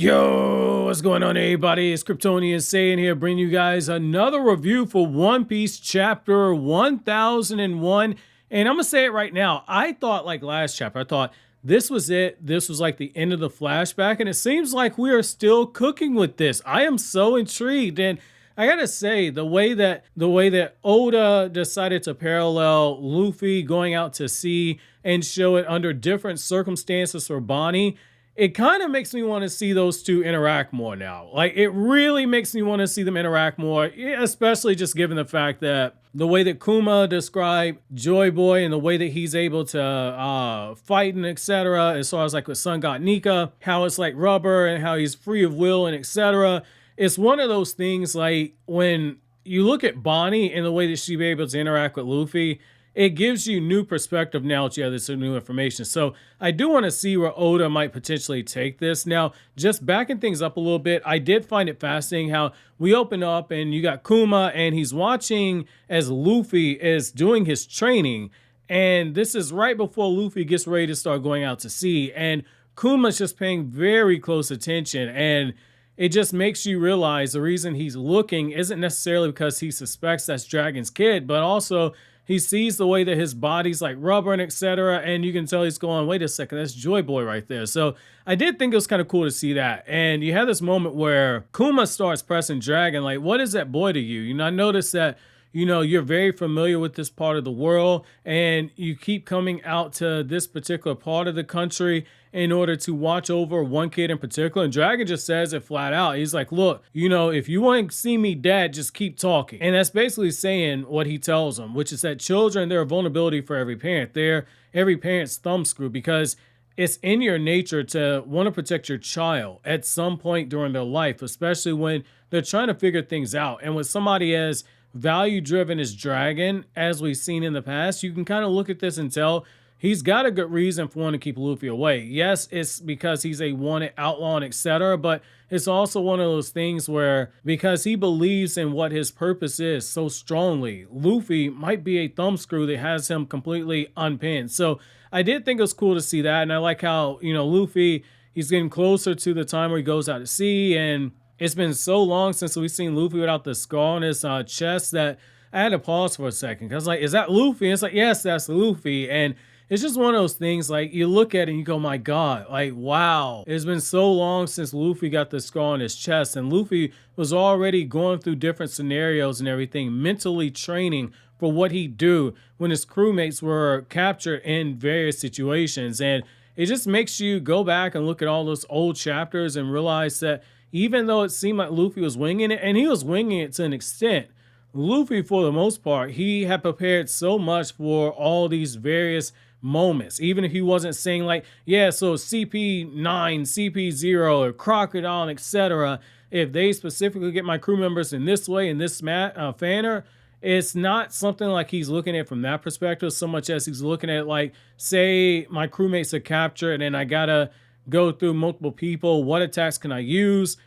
Yo, what's going on, everybody? It's Kryptonian saying here, bringing you guys another review for One Piece chapter 1001. And I'm gonna say it right now. I thought, like last chapter, I thought this was it. This was like the end of the flashback, and it seems like we are still cooking with this. I am so intrigued, and I gotta say, the way that Oda decided to parallel Luffy going out to sea and show it under different circumstances for Bonney, it kind of makes me want to see those two interact more now. Like, it really makes me want to see them interact more, especially just given the fact that the way that Kuma described Joy Boy and the way that he's able to fight and etc. As far as like with Sun God Nika, how it's like rubber and how he's free of will and etc. It's one of those things like when you look at Bonnie and the way that she be able to interact with Luffy, it gives you new perspective now that you have this new information. So I do want to see where Oda might potentially take this. Now, just backing things up a little bit, I did find it fascinating how we open up and you got Kuma and he's watching as Luffy is doing his training. And this is right before Luffy gets ready to start going out to sea. And Kuma's just paying very close attention. And it just makes you realize the reason he's looking isn't necessarily because he suspects that's Dragon's kid, but also he sees the way that his body's like rubber and etc. And you can tell he's going, wait a second, that's Joy Boy right there. So I did think it was kind of cool to see that. And you have this moment where Kuma starts pressing Dragon, like, what is that boy to you? You know, I noticed that, you know, you're very familiar with this part of the world and you keep coming out to this particular part of the country in order to watch over one kid in particular. And Dragon just says it flat out. He's like, look, you know, if you want to see me dead, just keep talking. And that's basically saying what he tells them, which is that children, they're a vulnerability for every parent. They're every parent's thumbscrew because it's in your nature to want to protect your child at some point during their life, especially when they're trying to figure things out. And with somebody as value driven as Dragon, as we've seen in the past, you can kind of look at this and tell he's got a good reason for wanting to keep Luffy away. Yes, it's because he's a wanted outlaw and etc., but it's also one of those things where because he believes in what his purpose is so strongly, Luffy might be a thumbscrew that has him completely unpinned. So I did think it was cool to see that, and I like how, you know, Luffy, he's getting closer to the time where he goes out to sea, and it's been so long since we've seen Luffy without the scar on his chest that I had to pause for a second. Because, like, is that Luffy? And it's like, yes, that's Luffy. And it's just one of those things, like, you look at it and you go, my God, like, wow. It's been so long since Luffy got the scar on his chest. And Luffy was already going through different scenarios and everything, mentally training for what he'd do when his crewmates were captured in various situations. And it just makes you go back and look at all those old chapters and realize that even though it seemed like Luffy was winging it, and he was winging it to an extent, Luffy, for the most part, he had prepared so much for all these various moments. Even if he wasn't saying like, yeah, so CP9, CP0, or Crocodile, etc., if they specifically get my crew members in this way, in this manner, it's not something like he's looking at from that perspective so much as he's looking at like, say my crewmates are captured and I gotta go through multiple people. What attacks can I use?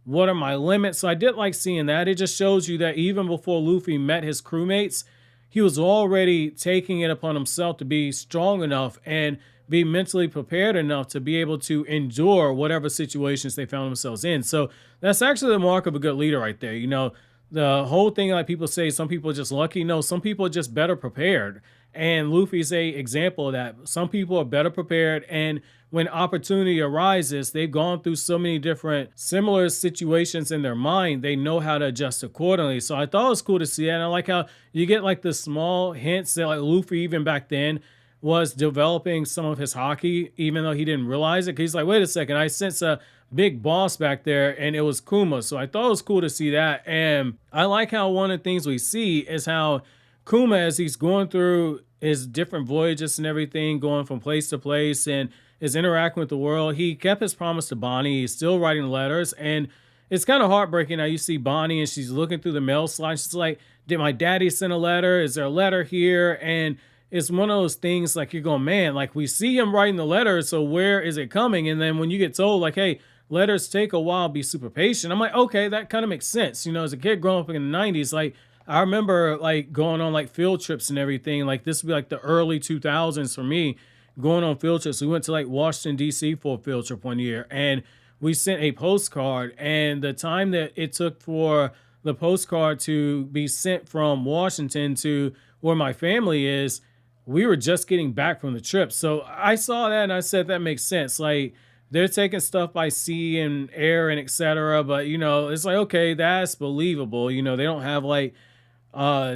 What are my limits? So I did like seeing that. It just shows you that even before Luffy met his crewmates, he was already taking it upon himself to be strong enough and be mentally prepared enough to be able to endure whatever situations they found themselves in. So that's actually the mark of a good leader right there. You know, the whole thing, like people say, some people are just lucky. No, some people are just better prepared. And Luffy's a example of that. Some people are better prepared, and when opportunity arises, they've gone through so many different similar situations in their mind, they know how to adjust accordingly. So I thought it was cool to see that. And I like how you get like the small hints that like Luffy, even back then, was developing some of his haki, even though he didn't realize it. Because he's like, wait a second, I sense a big boss back there, and it was Kuma. So I thought it was cool to see that. And I like how one of the things we see is how Kuma, as he's going through his different voyages and everything, going from place to place and is interacting with the world, he kept his promise to Bonney. He's still writing letters, and it's kind of heartbreaking how you see Bonney and she's looking through the mail slide. She's like, did my daddy send a letter? Is there a letter here? And it's one of those things like you're going, man, like we see him writing the letter, so where is it coming? And then when you get told like, hey, letters take a while, be super patient, I'm like, okay, that kind of makes sense. You know, as a kid growing up in the 90s, like I remember like going on like field trips and everything. Like this would be like the early 2000s for me, going on field trips. We went to like Washington, D.C. for a field trip one year, and we sent a postcard, and the time that it took for the postcard to be sent from Washington to where my family is, we were just getting back from the trip. So I saw that and I said, that makes sense. Like, they're taking stuff by sea and air and etc. But it's like, okay, that's believable. They don't have like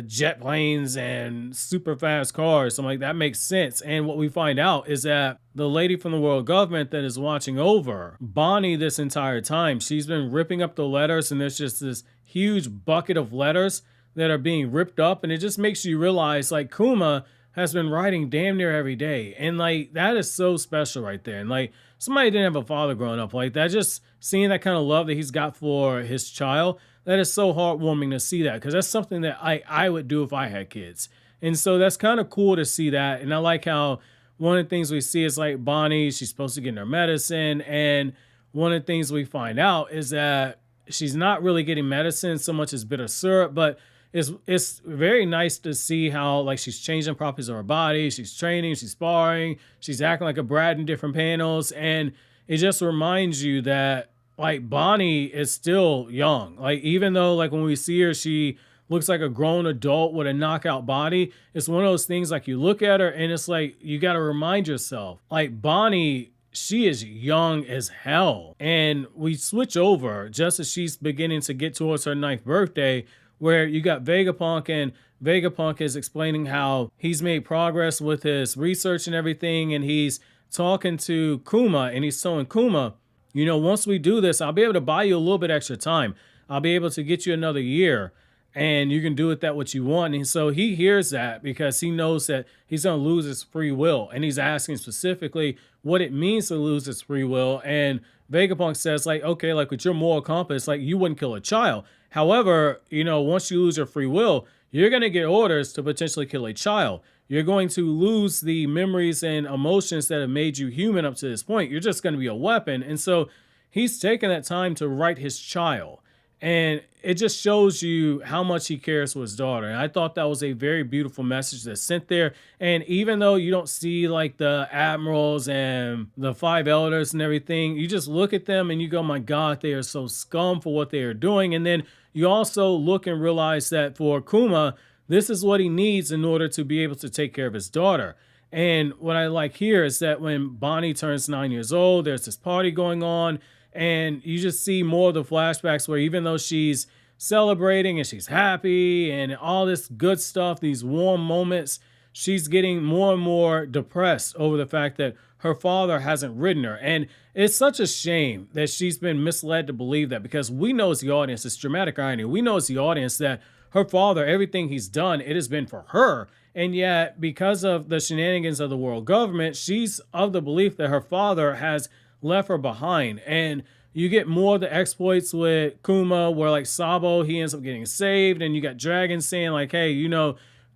jet planes and super fast cars. So I'm like, that makes sense. And what we find out is that the lady from the world government that is watching over Bonney this entire time, she's been ripping up the letters, and there's just this huge bucket of letters that are being ripped up. And it just makes you realize, like, Kuma has been writing damn near every day. And like, that is so special right there. And like, somebody didn't have a father growing up like that, just seeing that kind of love that he's got for his child, that is so heartwarming to see that, because that's something that I would do if I had kids. And so that's kind of cool to see that. And I like how one of the things we see is like Bonney, she's supposed to get her medicine. And one of the things we find out is that she's not really getting medicine so much as bitter syrup, but it's very nice to see how like she's changing properties of her body. She's training, she's sparring, she's acting like a brat in different panels. And it just reminds you that like Bonney is still young. Like, even though like when we see her, she looks like a grown adult with a knockout body. It's one of those things, like, you look at her and it's like, you got to remind yourself, like, Bonney, she is young as hell. And we switch over just as she's beginning to get towards her 9th birthday, where you got Vegapunk, and Vegapunk is explaining how he's made progress with his research and everything. And he's talking to Kuma, and he's telling Kuma, once we do this, I'll be able to buy you a little bit extra time. I'll be able to get you another year, and you can do with that what you want. And so he hears that because he knows that he's going to lose his free will. And he's asking specifically what it means to lose his free will. And Vegapunk says, like, okay, like with your moral compass, like, you wouldn't kill a child. However, once you lose your free will, you're going to get orders to potentially kill a child. You're going to lose the memories and emotions that have made you human up to this point. You're just going to be a weapon. And so he's taking that time to write his child. And it just shows you how much he cares for his daughter. And I thought that was a very beautiful message that's sent there. And even though you don't see like the admirals and the 5 elders and everything, you just look at them and you go, my God, they are so scum for what they are doing. And then you also look and realize that for Kuma, this is what he needs in order to be able to take care of his daughter. And what I like here is that when Bonney turns 9 years old, there's this party going on. And you just see more of the flashbacks where even though she's celebrating and she's happy and all this good stuff, these warm moments, she's getting more and more depressed over the fact that her father hasn't ridden her. And it's such a shame that she's been misled to believe that, because we know as the audience, it's dramatic irony, we know as the audience that her father, everything he's done, it has been for her. And yet, because of the shenanigans of the world government, she's of the belief that her father has left her behind. And you get more of the exploits with Kuma, where like Sabo, he ends up getting saved, and you got Dragon saying like, hey,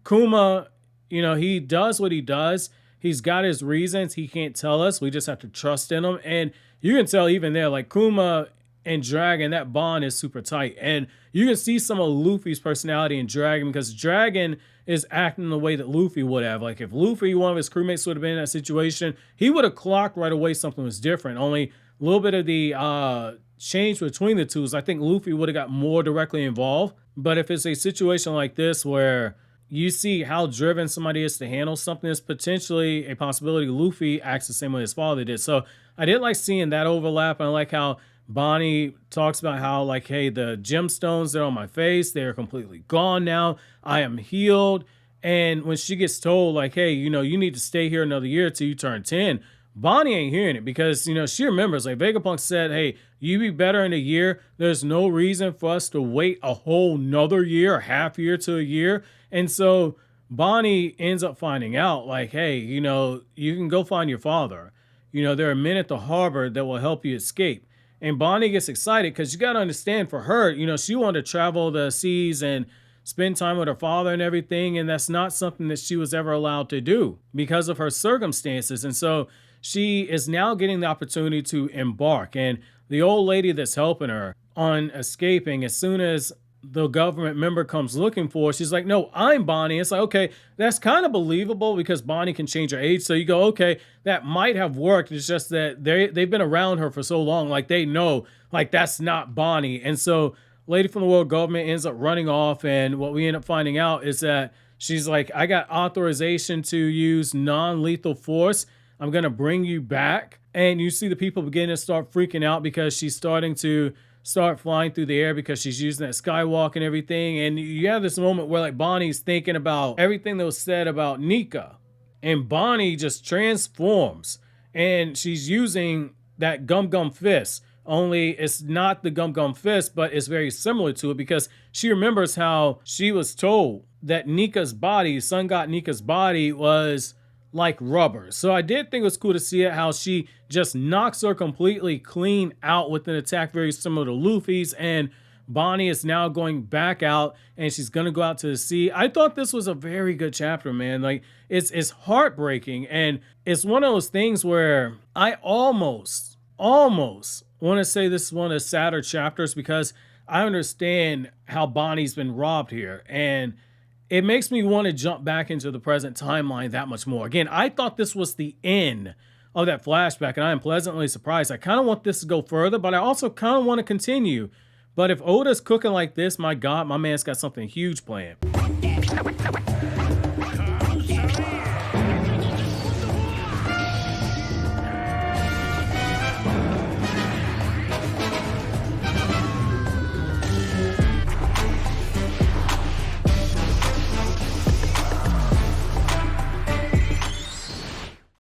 Kuma, he does what he does. He's got his reasons. He can't tell us. We just have to trust in him. And you can tell even there, like Kuma and Dragon, that bond is super tight. And you can see some of Luffy's personality in Dragon, because Dragon is acting the way that Luffy would have. Like if Luffy, one of his crewmates, would have been in that situation, he would have clocked right away something was different. Only a little bit of the change between the two is I think Luffy would have got more directly involved. But if it's a situation like this where you see how driven somebody is to handle something, there's potentially a possibility Luffy acts the same way his father did. So I did like seeing that overlap. And I like how Bonney talks about how like, hey, the gemstones that are on my face, they're completely gone now. I am healed. And when she gets told like, hey, you need to stay here another year till you turn 10, Bonney ain't hearing it, because, she remembers like Vegapunk said, hey, you be better in a year. There's no reason for us to wait a whole nother year, a half year to a year. And so Bonney ends up finding out like, hey, you can go find your father. There are men at the harbor that will help you escape. And Bonney gets excited because you got to understand, for her, she wanted to travel the seas and spend time with her father and everything. And that's not something that she was ever allowed to do because of her circumstances. And so she is now getting the opportunity to embark. And the old lady that's helping her on escaping, as soon as the government member comes looking for her, she's like, no, I'm Bonney. It's like, okay, that's kind of believable because Bonney can change her age. So you go, okay, that might have worked. It's just that they've been around her for so long, like they know, like that's not Bonney. And so lady from the world government ends up running off, and what we end up finding out is that she's like, I got authorization to use non-lethal force. I'm going to bring you back. And you see the people begin to start freaking out because she's starting to start flying through the air because she's using that skywalk and everything. And you have this moment where like Bonnie's thinking about everything that was said about Nika. And Bonney just transforms. And she's using that Gum Gum Fist. Only it's not the Gum Gum Fist, but it's very similar to it because she remembers how she was told that Nika's body, Sun God Nika's body, was like rubber. So I did think it was cool to see it, how she just knocks her completely clean out with an attack very similar to Luffy's, and Bonney is now going back out and she's gonna go out to the sea. I thought this was a very good chapter, man. Like it's heartbreaking, and it's one of those things where I almost want to say this is one of the sadder chapters because I understand how Bonnie's been robbed here, and it makes me want to jump back into the present timeline that much more. Again, I thought this was the end of that flashback, and I am pleasantly surprised. I kind of want this to go further, but I also kind of want to continue. But if Oda's cooking like this, my God, my man's got something huge planned.